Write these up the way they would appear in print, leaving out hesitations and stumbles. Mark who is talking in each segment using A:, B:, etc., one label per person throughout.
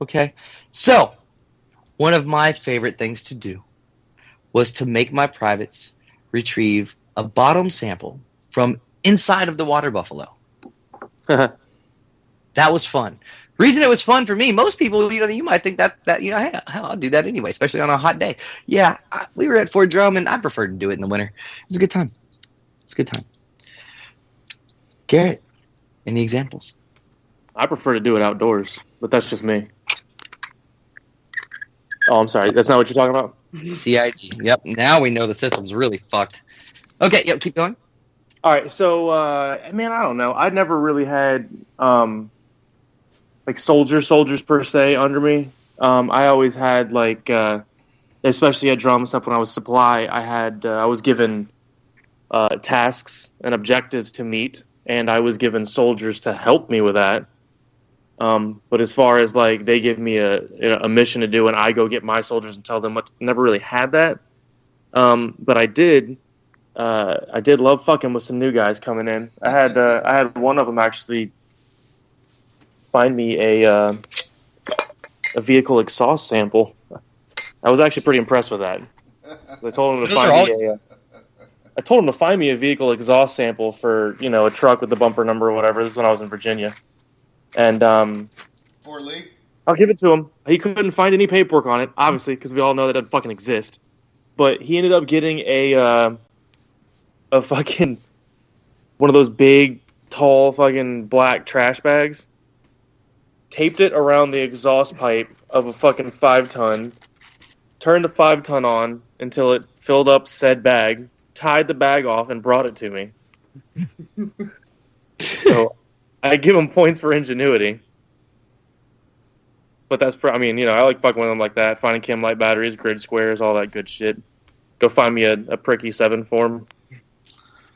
A: Okay? So, one of my favorite things to do was to make my privates retrieve a bottom sample from inside of the water buffalo. That was fun. Reason it was fun for me, most people, you might think that hey, I'll do that anyway, especially on a hot day. Yeah, we were at Fort Drum, and I preferred to do it in the winter. It was a good time. It's a good time. Garrett, any examples?
B: I prefer to do it outdoors, but that's just me. Oh, I'm sorry. That's not what you're talking about?
A: CID. Yep. Now we know the system's really fucked. Okay, yep, keep going.
B: All right, so, man, I don't know. I never really had, like, soldiers per se under me. I always had, like, especially at drum and stuff when I was supply, I was given tasks and objectives to meet, and I was given soldiers to help me with that. But as far as, like, they give me a mission to do and I go get my soldiers and tell them what, never really had that. But I did love fucking with some new guys coming in. I had one of them actually find me a vehicle exhaust sample. I was actually pretty impressed with that. I told him to find me a vehicle exhaust sample for, a truck with the bumper number or whatever. This is when I was in Virginia. And
C: Fort Lee?
B: I'll give it to him. He couldn't find any paperwork on it, obviously, because we all know that doesn't fucking exist. But he ended up getting a fucking one of those big, tall, fucking black trash bags. Taped it around the exhaust pipe of a fucking 5-ton. Turned the 5-ton on until it filled up said bag. Tied the bag off and brought it to me. So I give him points for ingenuity. But that's, I like fucking with them like that. Finding chem light batteries, grid squares, all that good shit. Go find me a pricky 7 form.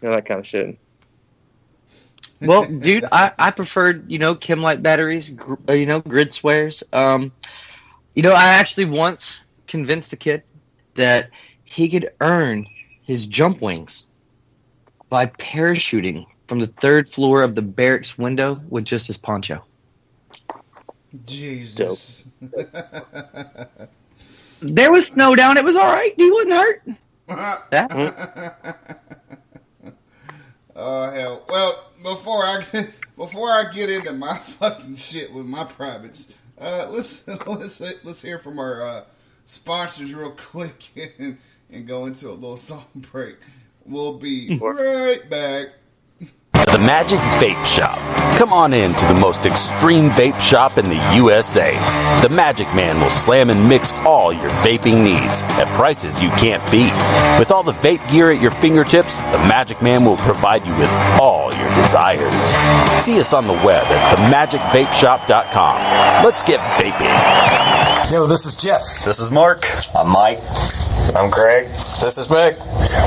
B: That kind of shit.
A: Well, dude, I preferred, chem light batteries, grid squares. I actually once convinced a kid that he could earn his jump wings by parachuting from the 3rd floor of the barracks window with just his poncho.
C: Jesus.
A: There was snow down. It was all right. He wasn't hurt.
C: Oh hell! Well, before I get into my fucking shit with my privates, let's hear from our sponsors real quick and go into a little song break. We'll be right back.
D: The Magic Vape Shop. Come on in to the most extreme vape shop in the USA. The Magic Man will slam and mix all your vaping needs at prices you can't beat. With all the vape gear at your fingertips, the Magic Man will provide you with all your desires. See us on the web at themagicvapeshop.com. Let's get vaping.
E: Yo, this is Jeff.
F: This is Mark. I'm Mike. I'm Craig.
G: This is Mick.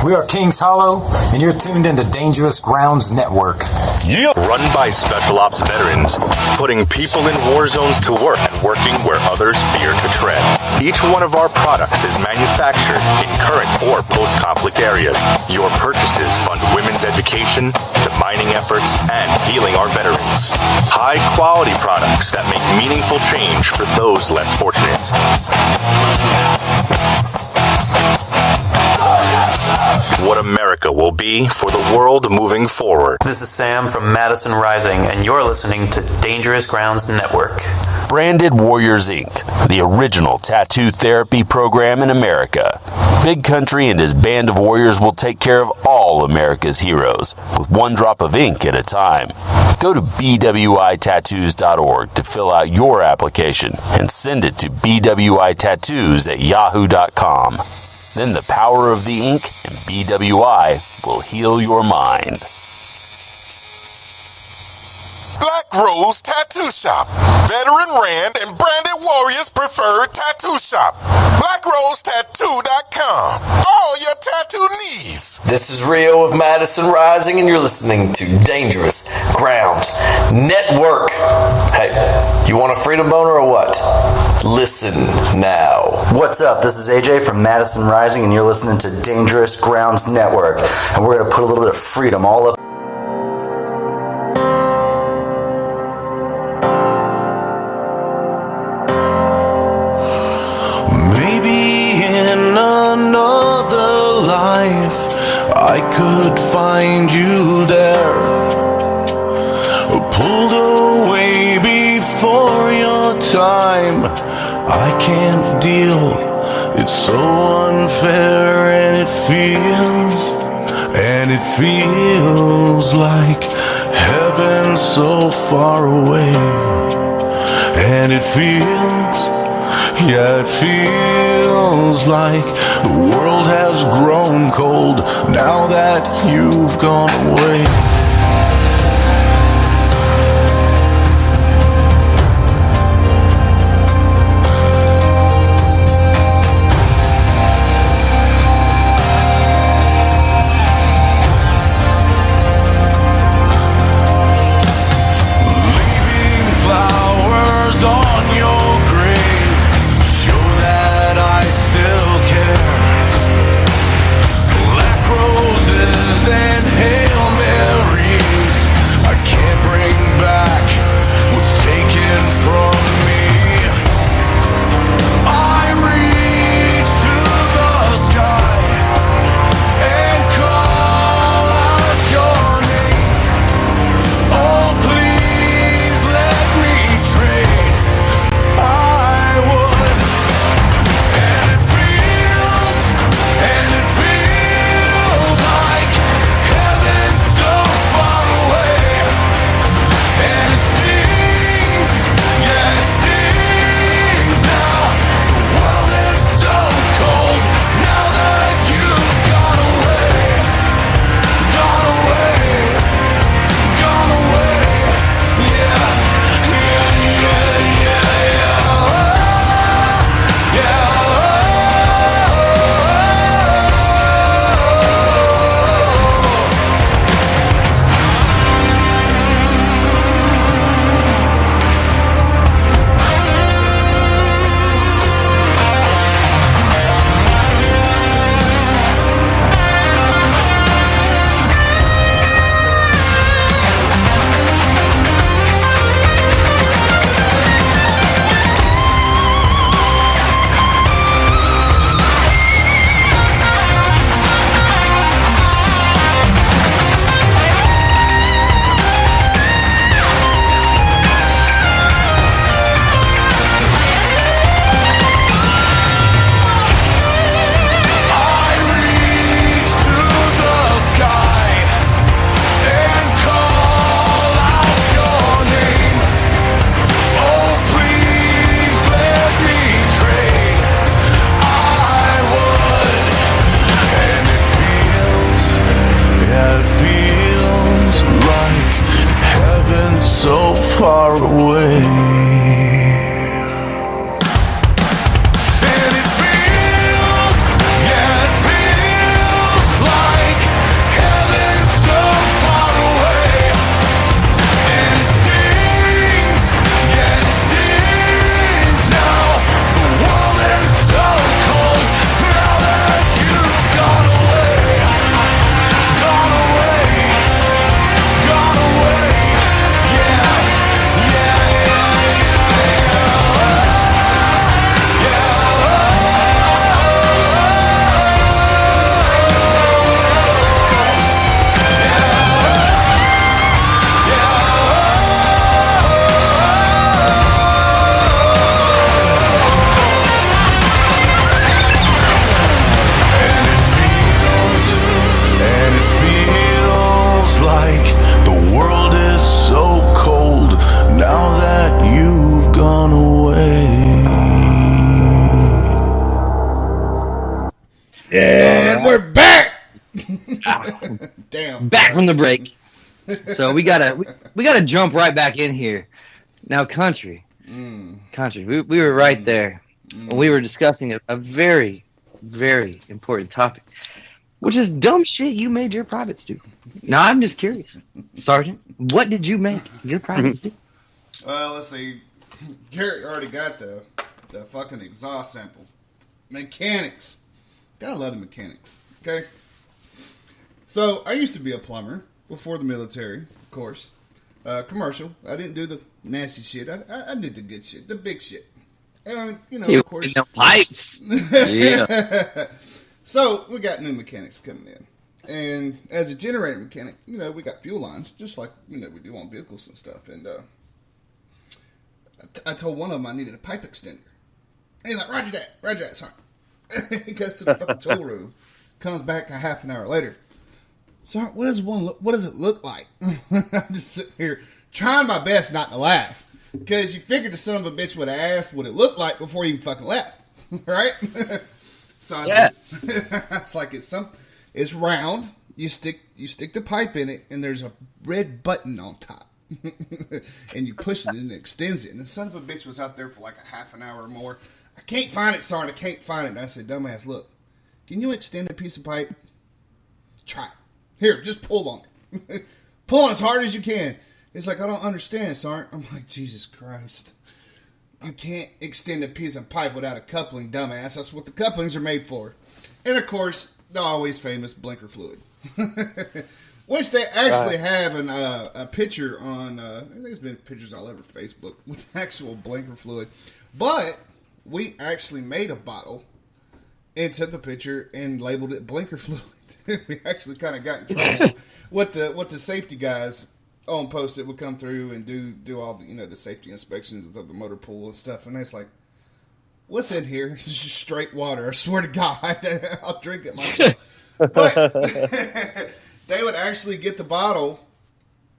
E: We are Kings Hollow, and you're tuned into Dangerous Grounds Network.
D: Yeah. Run by Special Ops veterans, putting people in war zones to work and working where others fear to tread. Each one of our products is manufactured in current or post-conflict areas. Your purchases fund women's education, demining efforts, and healing our veterans. High-quality products that make meaningful change for those less fortunate. What America will be for the world moving forward.
H: This is Sam from Madison Rising, and you're listening to Dangerous Grounds Network.
D: Branded Warriors Inc., the original tattoo therapy program in America. Big Country and his band of warriors will take care of all America's heroes, with one drop of ink at a time. Go to bwitattoos.org to fill out your application and send it to bwitattoos@yahoo.com. Then the power of the ink and BWI will heal your mind.
I: Black Rose Tattoo Shop. Veteran Rand and Branded Warriors preferred tattoo shop. BlackRoseTattoo.com. All your tattoo needs.
F: This is Rio of Madison Rising, and you're listening to Dangerous Grounds Network. Hey, you want a freedom boner or what? Listen now.
J: What's up? This is AJ from Madison Rising, and you're listening to Dangerous Grounds Network. And we're going to put a little bit of freedom all up.
G: I could find you there, pulled away before your time. I can't deal, it's so unfair, and it feels like heaven so far away. And it feels like the world has grown cold now that you've gone away.
C: And we're back. Damn.
A: Back from the break. So we gotta jump right back in here. Now, country, we were right there. We were discussing a very, very important topic, which is dumb shit you made your privates do. Now, I'm just curious, Sergeant, what did you make your privates do?
C: Well, let's see. Garrett already got the fucking exhaust sample. Mechanics. Gotta love the mechanics. Okay? So, I used to be a plumber before the military, of course. Commercial. I didn't do the nasty shit. I did the good shit, the big shit. And, of course.
A: The pipes. Yeah.
C: So, we got new mechanics coming in. And as a generator mechanic, we got fuel lines, just like, we do on vehicles and stuff. And I told one of them I needed a pipe extender. And he's like, Roger that, son. He goes to the fucking tool room, comes back a half an hour later. So what does it look like? I'm just sitting here trying my best not to laugh. Because you figured the son of a bitch would have asked what it looked like before you even fucking left. Right? So I said, it's like it's round. You stick the pipe in it, and there's a red button on top. And you push it and it extends it. And the son of a bitch was out there for like a half an hour or more. I can't find it, Sergeant. I can't find it. And I said, dumbass, look, can you extend a piece of pipe? Try it. Here, just pull on it. Pull on as hard as you can. It's like, I don't understand, Sergeant. I'm like, Jesus Christ. You can't extend a piece of pipe without a coupling, dumbass. That's what the couplings are made for. And, of course, the always famous blinker fluid. Which they actually have a picture on, I think there's been pictures all over Facebook with actual blinker fluid. But we actually made a bottle and took a picture and labeled it blinker fluid. We actually kind of got in trouble. What the safety guys on post it would come through and do all the the safety inspections of the motor pool and stuff, and it's like, what's in here? It's just straight water. I swear to God, I'll drink it myself. But they would actually get the bottle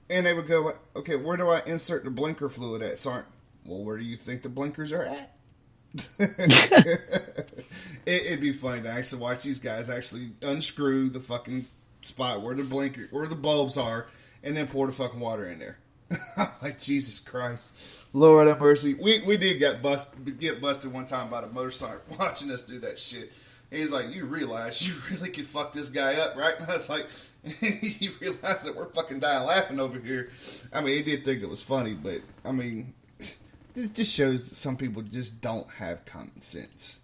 C: and they would go like, okay, where do I insert the blinker fluid at, Sergeant? Well, where do you think the blinkers are at? It'd be funny to actually watch these guys actually unscrew the fucking spot where the bulbs are, and then pour the fucking water in there. Like, Jesus Christ, Lord have mercy. We did get busted one time by the motorcycle watching us do that shit. And he's like, you realize you really could fuck this guy up, right? And I was like, you realize that we're fucking dying laughing over here. I mean, he did think it was funny, but I mean, it just shows that some people just don't have common sense.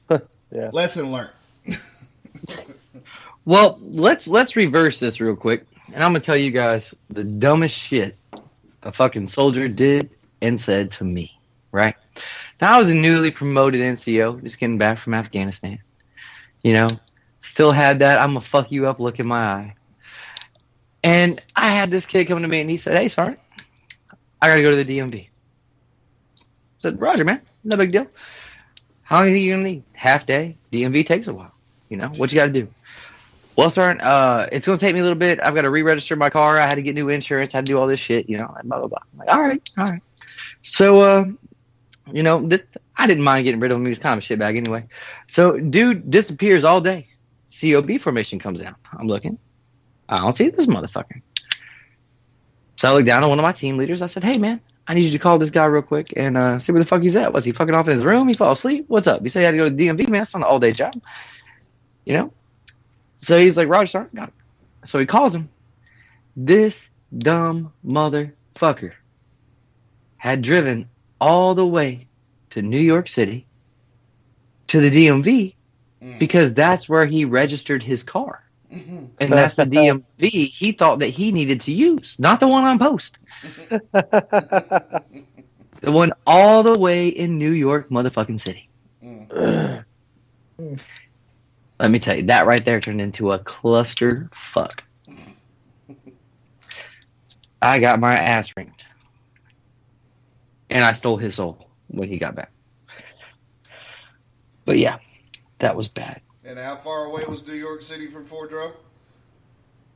B: Yeah.
C: Lesson learned.
A: Well, let's reverse this real quick, and I'm gonna tell you guys the dumbest shit a fucking soldier did and said to me. Right now, I was a newly promoted NCO, just getting back from Afghanistan. Still had that "I'm gonna fuck you up" look in my eye, and I had this kid come to me and he said, "Hey, Sergeant, I gotta go to the DMV." I said, "Roger, man, no big deal. How long do you think you're gonna need? Half day? DMV takes a while. What you got to do?" "Well, Sergeant, it's going to take me a little bit. I've got to re-register my car. I had to get new insurance. I had to do all this shit, blah, blah, blah." I'm like, all right. So, I didn't mind getting rid of him. He was kind of a shitbag anyway. So, dude disappears all day. COB formation comes out. I'm looking. I don't see this motherfucker. So I look down on one of my team leaders. I said, "Hey, man, I need you to call this guy real quick and see where the fuck he's at. Was he fucking off in his room? He fell asleep? What's up?" He said he had to go to DMV, man. It's on an all-day job. So he's like, "Roger, Sergeant, got it." So he calls him. This dumb motherfucker had driven all the way to New York City to the DMV because that's where he registered his car. And that's the DMV he thought that he needed to use, not the one on post. The one all the way in New York motherfucking City. Let me tell you, that right there turned into a cluster fuck. I got my ass ringed. And I stole his soul when he got back. But yeah, that was bad.
C: And how far away was New York City from Fort Drum?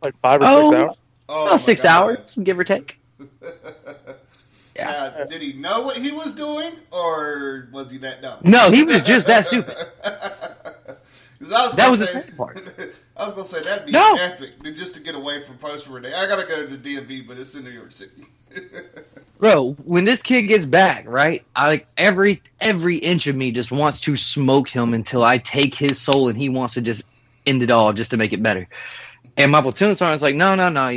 B: Like 5 or 6 hours?
A: About 6 hours, give or take.
C: Yeah. Did he know what he was doing, or was he that dumb?
A: No, he was just that stupid.
C: That
A: was the second part.
C: I was going to say, that'd be epic, just to get away from post for a day. I got to go to the DMV, but it's in New York City.
A: Bro, when this kid gets back, right, every inch of me just wants to smoke him until I take his soul and he wants to just end it all just to make it better. And my platoon sergeant's like, no,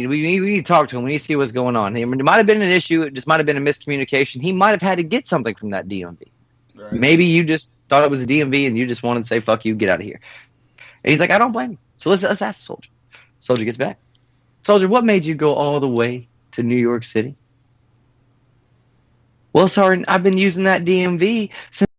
A: we need to talk to him. We need to see what's going on. It might have been an issue. It just might have been a miscommunication. He might have had to get something from that DMV. Right. Maybe you just thought it was a DMV and you just wanted to say, fuck you, get out of here. And he's like, I don't blame you. So let's ask the soldier. Soldier gets back. Soldier, what made you go all the way to New York City? Well, Sergeant, I've been using that DMV since